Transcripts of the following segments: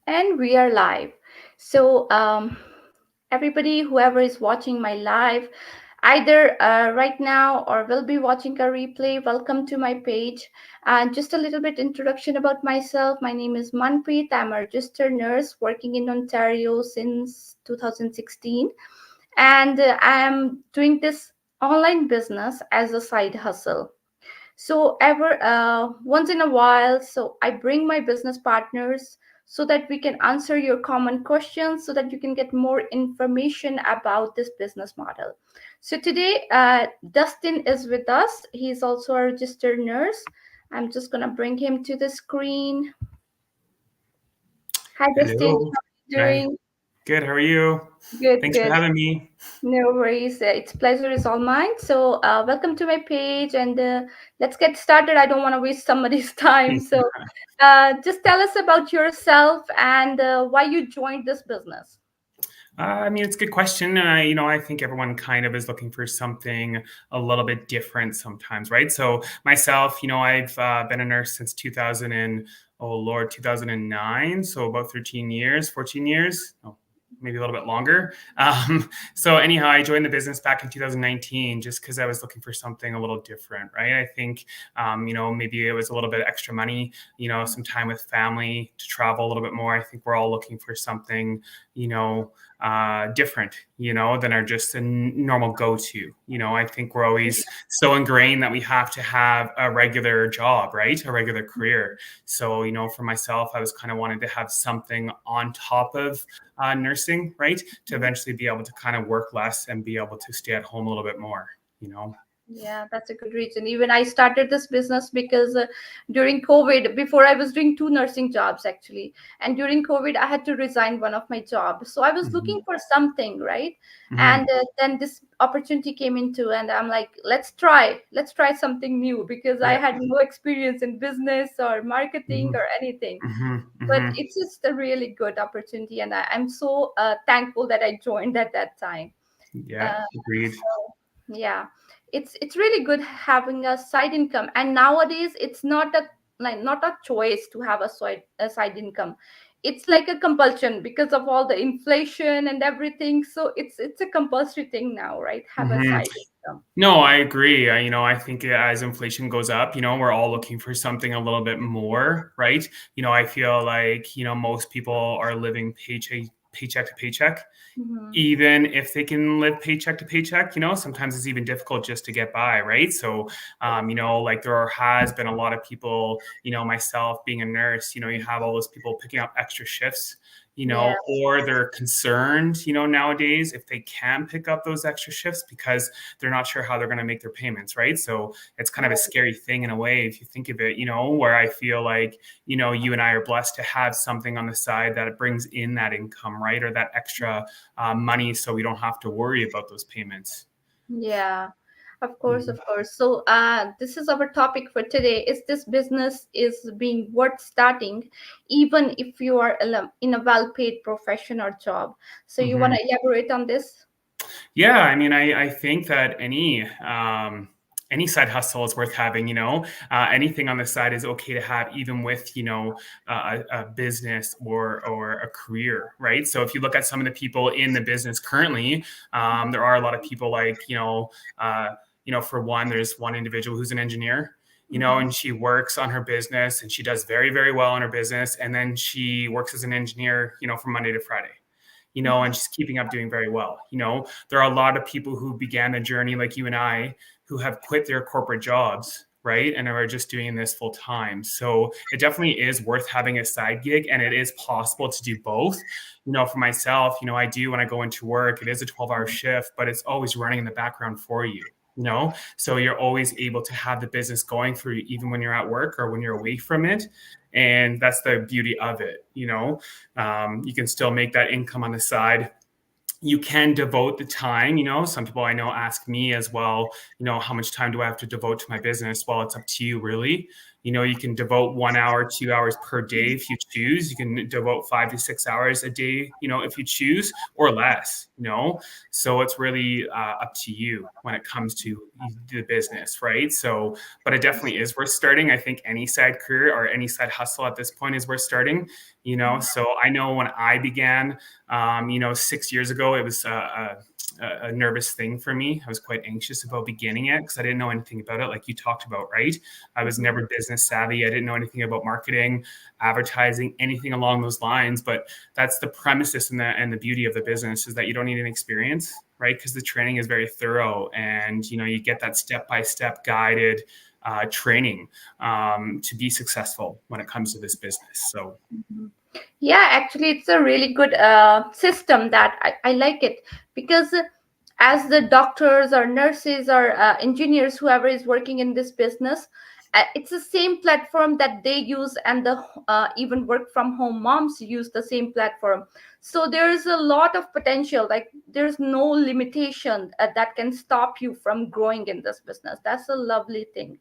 And we are live. So, everybody, whoever is watching my live, either right now or will be watching a replay, welcome to my page. And just a little bit introduction about myself. My name is Manpreet. I'm a registered nurse working in Ontario since 2016, and I am doing this online business as a side hustle. So ever once in a while, so I bring my business partners so that we can answer your common questions, so that you can get more information about this business model. So today, Dustin is with us. He's also a registered nurse. I'm just gonna bring him to the screen. Hi, Dustin. Hello. How are you Hi. doing? Good. How are you? Good, Thanks for good. having me. No worries. It's pleasure is all mine. So, welcome to my page, and let's get started. I don't want to waste somebody's time. So, just tell us about yourself and why you joined this business. It's a good question. I think everyone kind of is looking for something a little bit different sometimes, right? So myself, I've been a nurse since 2000 and oh Lord, 2009. So about 13 years, 14 years. Oh, maybe a little bit longer. So anyhow, I joined the business back in 2019 just because I was looking for something a little different, right? I think, maybe it was a little bit extra money, some time with family to travel a little bit more. I think we're all looking for something, you know, different, than our just a normal go-to. I think we're always so ingrained that we have to have a regular job, right? A regular career. So, for myself, I was kind of wanting to have something on top of nursing, right? To eventually be able to kind of work less and be able to stay at home a little bit more, you know? Yeah, that's a good reason. Even I started this business because during COVID, before I was doing two nursing jobs actually, and during COVID, I had to resign one of my jobs. So I was looking Hmm. for something, right? And Hmm. then this opportunity came into, and I'm like, let's try something new because I Yeah. had no experience in business or marketing Hmm. or anything. Hmm. But Hmm. it's just a really good opportunity, and I'm so thankful that I joined at that time. Yeah. Uh, Agreed. yeah, it's really good having a side income, and nowadays it's not a not a choice to have a side income. It's like a compulsion because of all the inflation and everything. So it's a compulsory thing now, right? Have a Hmm. side income. No, I agree. I think as inflation goes up, we're all looking for something a little bit more, right? I feel like, most people are living paycheck to paycheck. Hmm. Even if they can live paycheck to paycheck, sometimes it's even difficult just to get by, right? So, like has been a lot of people, myself being a nurse, you have all those people picking up extra shifts, Yeah. or they're concerned, nowadays if they can pick up those extra shifts because they're not sure how they're going to make their payments, right? So it's kind of a scary thing in a way if you think of it, where I feel like, you and I are blessed to have something on the side that brings in that income, right? Or that extra money so we don't have to worry about those payments. Yeah, of course, Mhm. of course. So, this is our topic for today. Is this business is being worth starting, even if you are in a well-paid profession or job? So, you want Mhm. to elaborate on this? Yeah, I think that any side hustle is worth having. Anything on the side is okay to have, even with a business or a career, right? So if you look at some of the people in the business currently, there are a lot of people like for one, there's one individual who's an engineer. Mm-hmm. And she works on her business and she does very, very well in her business. And then she works as an engineer, from Monday to Friday, and she's keeping up doing very well. There are a lot of people who began the journey like you and I who have quit their corporate jobs, right? And are just doing this full time. So it definitely is worth having a side gig, and it is possible to do both. For myself, I do when I go into work, it is a 12-hour shift, but it's always running in the background for you. So you're always able to have the business going for you even when you're at work or when you're away from it. And that's the beauty of it. You can still make that income on the side. You can devote the time. Some people I know ask me as well, how much time do I have to devote to my business? Well, it's up to you, really. You can devote 1 hour, 2 hours per day if you choose. You can devote 5 to 6 hours a day, if you choose, or less. So it's really up to you when it comes to the business, right? So, but it definitely is worth starting. I think any side career or any side hustle at this point is worth starting. So I know when I began, 6 years ago, it was a nervous thing for me. I was quite anxious about beginning it because I didn't know anything about it, like you talked about, right? I was never business savvy. I didn't know anything about marketing, advertising, anything along those lines. But that's the premises and the beauty of the business is that you don't need an experience, right? Because the training is very thorough, and you get that step-by-step guided training to be successful when it comes to this business. So Yeah, actually, it's a really good system that I like it, because as the doctors or nurses or engineers, whoever is working in this business, it's the same platform that they use, and the even work from home moms use the same platform. So there's a lot of potential. Like, there's no limitation that can stop you from growing in this business. That's a lovely thing.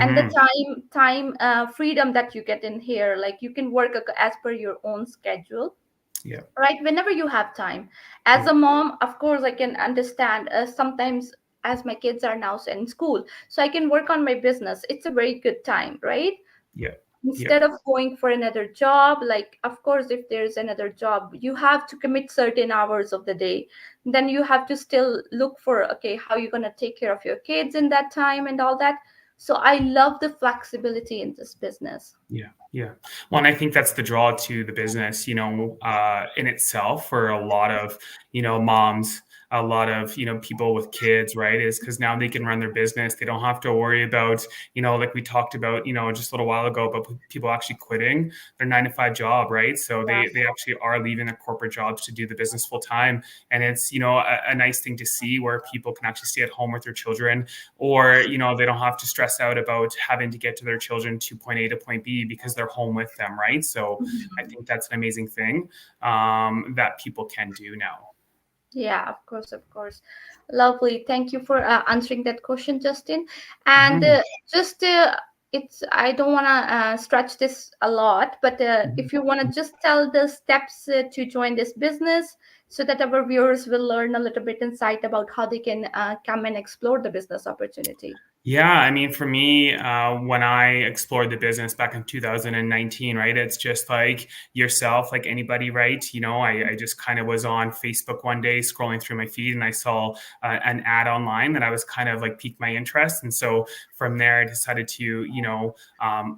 And the mhm. time freedom that you get in here, like, you can work as per your own schedule, Yeah, right, whenever you have time. As yeah, a mom, of course, I can understand, sometimes, as my kids are now in school, so I can work on my business. It's a very good time, right? yeah, yeah. Instead of going for another job, like, of course, if there's another job, you have to commit certain hours of the day. Then you have to still look for, okay, how you're going to take care of your kids in that time and all that. So I love the flexibility in this business. Yeah, yeah. Well, and I think that's the draw to the business, in itself for a lot of, moms, a lot of, people with kids, right? Is because now they can run their business. They don't have to worry about, like we talked about, just a little while ago, about people actually quitting their 9 to 5 job, right? So Yeah. they actually are leaving their corporate jobs to do the business full time. And it's, a nice thing to see where people can actually stay at home with their children, or they don't have to stress out about having to get to their children to point A to point B because they're home with them, right? So I think that's an amazing thing that people can do now. Yeah, of course, of course. Lovely. Thank you for answering that question, Justin. And Mhm, just it's I don't want to stretch this a lot, but mhm. if you want to just tell the steps to join this business, so that our viewers will learn a little bit insight about how they can come and explore the business opportunity. Yeah, I mean, for me, when I explored the business back in 2019, right, it's just like yourself, like anybody, right? I just kind of was on Facebook one day scrolling through my feed, and I saw an ad online that I was kind of like piqued my interest. And so from there, I decided to,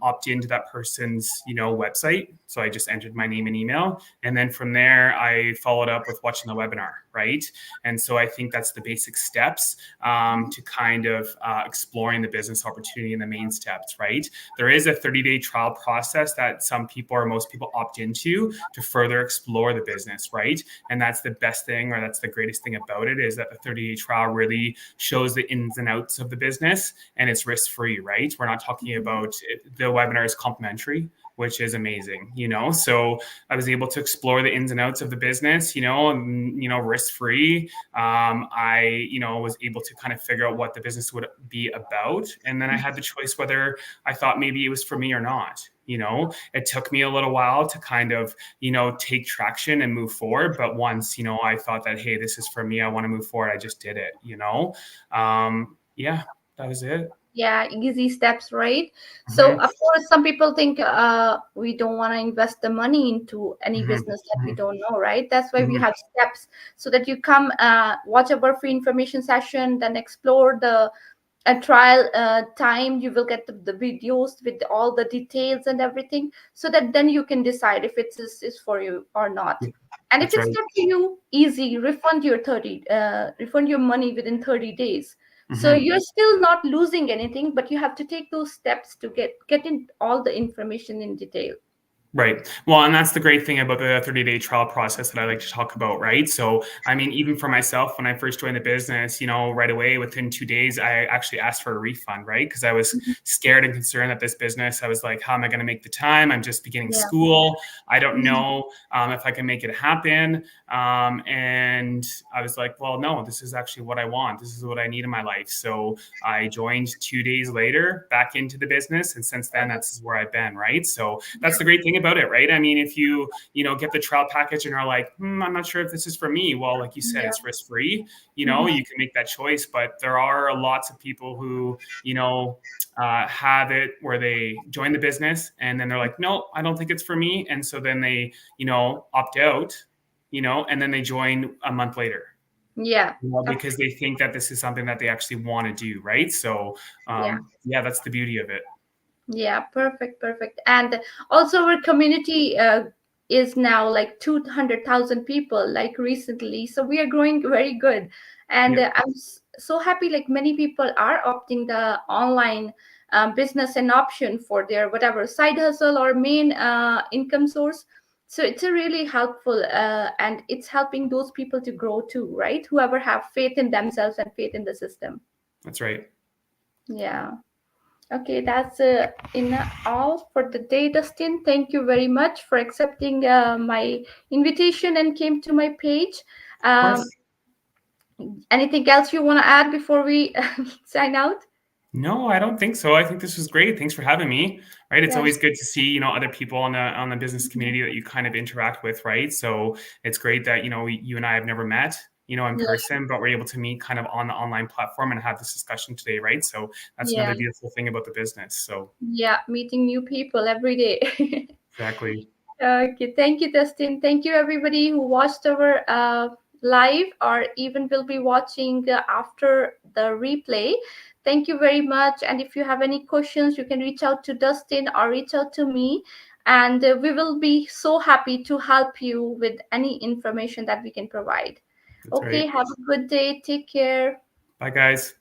opt into that person's, website. So I just entered my name and email. And then from there, I followed up with watching the webinar, right? And so I think that's the basic steps to kind of exploring the business opportunity in the main steps, right? There is a 30-day trial process that some people or most people opt into to further explore the business, right? And that's the best thing, or that's the greatest thing about it, is that the 30-day trial really shows the ins and outs of the business, and it's risk-free, right? We're not talking about the webinar is complimentary, which is amazing, So I was able to explore the ins and outs of the business, risk free. I, was able to kind of figure out what the business would be about. And then I had the choice whether I thought maybe it was for me or not. It took me a little while to kind of, take traction and move forward. But once, I thought that, hey, this is for me, I want to move forward, I just did it. Yeah, that was it. Yeah, easy steps, right? So Hmm. of course, some people think we don't want to invest the money into any Hmm. business that we Hmm. don't know, right? That's why we Hmm. have steps, so that you come watch our free information session, then explore the a trial time. You will get the videos with all the details and everything, so that then you can decide if is for you or not. Yeah, And if that's it's right. not for you, easy, refund your money within 30 days. So Hmm. you're still not losing anything, but you have to take those steps to get in all the information in detail. Right. Well, and that's the great thing about the 30-day trial process that I like to talk about, right? So, I mean, even for myself, when I first joined the business, right away within 2 days, I actually asked for a refund, right? Because I was Mhm. scared and concerned that this business, I was like, how am I going to make the time? I'm just beginning Yeah. school. I don't Mhm. know if I can make it happen. And I was like, well, no, this is actually what I want. This is what I need in my life. So I joined 2 days later back into the business. And since then, that's where I've been, right? So that's the great thing about it, right? I mean, if you get the trial package and are like, I'm not sure if this is for me. Well, like you said, Yeah. it's risk free. Mhm. You can make that choice, but there are lots of people who, have it where they join the business and then they're like, no, I don't think it's for me. And so then they, opt out, and then they join a month later. Yeah. Because they think that this is something that they actually want to do, right? So, Yeah. yeah, that's the beauty of it. Yeah, perfect, perfect. And also, our community is now like 200,000 people, like recently. So we are growing very good. And Yep, I'm so happy, like many people are opting the online business and option for their whatever side hustle or main income source. So it's a really helpful, and it's helping those people to grow too, right? Whoever have faith in themselves and faith in the system. that's right. Yeah. Okay, that's in all for the day, Dustin. Thank you very much for accepting my invitation and came to my page. Of Um, course. anything else you want to add before we sign out? No, I don't think so. I think this was great. Thanks for having me. Right, it's Yes. always good to see other people on the business community that you kind of interact with. Right, so it's great that you and I have never met in Yeah. person, but we're able to meet kind of on the online platform and have this discussion today. Right, so that's Yeah. another beautiful thing about the business. So Yeah. Meeting new people every day. exactly. Okay, thank you, Dustin. Thank you, everybody who watched our live or even will be watching after the replay. Thank you very much. And if you have any questions, you can reach out to Dustin or reach out to me. And we will be so happy to help you with any information that we can provide. That's Okay, right. have a good day. Take care. Bye, guys.